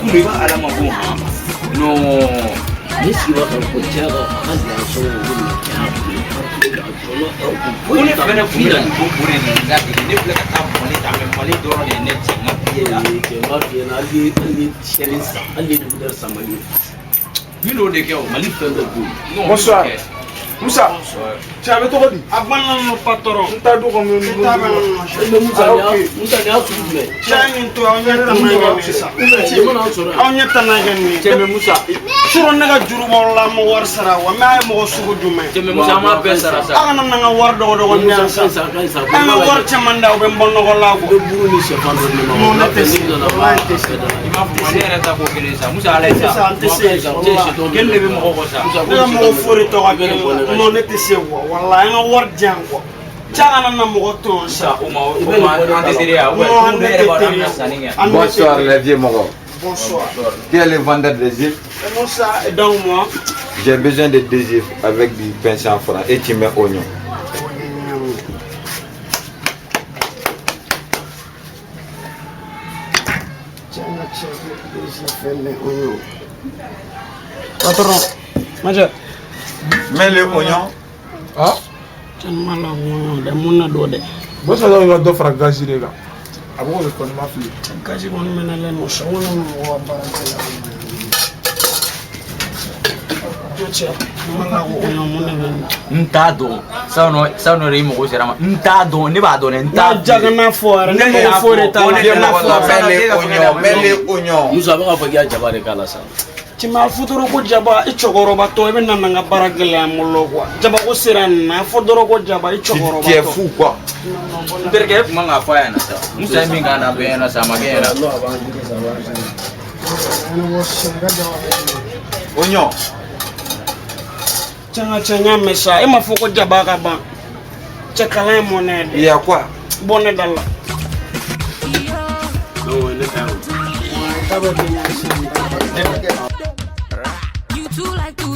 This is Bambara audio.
kumbe ba ala maboma no nisi wa ko tjara hadi aso Kone fana fila ni bore ni ngati ne fila ka ta mali doro ne ne tsinga piela ke ma piela ali chelisa ali der samali bilo de keo mali fenda ku Bonsoir. Moussa, tu avais ton dit? Abandonne le patron. Tu as dit comme une Moussa, ne a soufflé. Chani to on yata na sa. On yata na gani. Teme Moussa. Suro naga juru wala mo war sara wa ma mo sugu jume. Teme Moussa ma pe sara sa. Aga na nga war do nyan sa. Aga war chamanda o be bonno ko la ko. Buru ni se fando ni ma. Non ete si. ima fumane era ta ko kelesa musa ala sa kende be mo ko sa Nga mo fori to ga gani. Non ete si wa wallahi nga war jango. Chaga na mo to sa. Bonsoir les vieux Moro. Bonsoir. Qui est le vendeur des îles? Comment ça? Et donc moi, J'ai besoin de 2 îles avec du pain 100 francs et tu mets oignon. patron. Maja. Mets le oignon. Ah? Tan mala mo de munna do de. Bon, ça doit être faire gazi les gars. Avant le connaît ma fille. Kaji kon menale no so wona mo wa ba Jocha, mala ko ono mo ne ben. nta don sano re mo ko sera ma nta don ne ba don ne Ta nta jaga na foire, ne mo fore ta. Vieux Moro, mets le oignon. Moussa ba fa ya jabare kala sa. Ti ma futuro ko jaba i chogoro ba to be nan nga baragala mo lo kwa. Jaba ko siran na fodoro ko jaba i chogoro ba to. Tu es fou quoi? berge kuma nga fa ya na sa musa mi ga na be na sa magera Oignon. Changa mesa, e ma foko jaba ka ba. Chekala mo ne Il y de. a quoi? Bonne dalla. No ne ta. Ta ba de nya. You too like to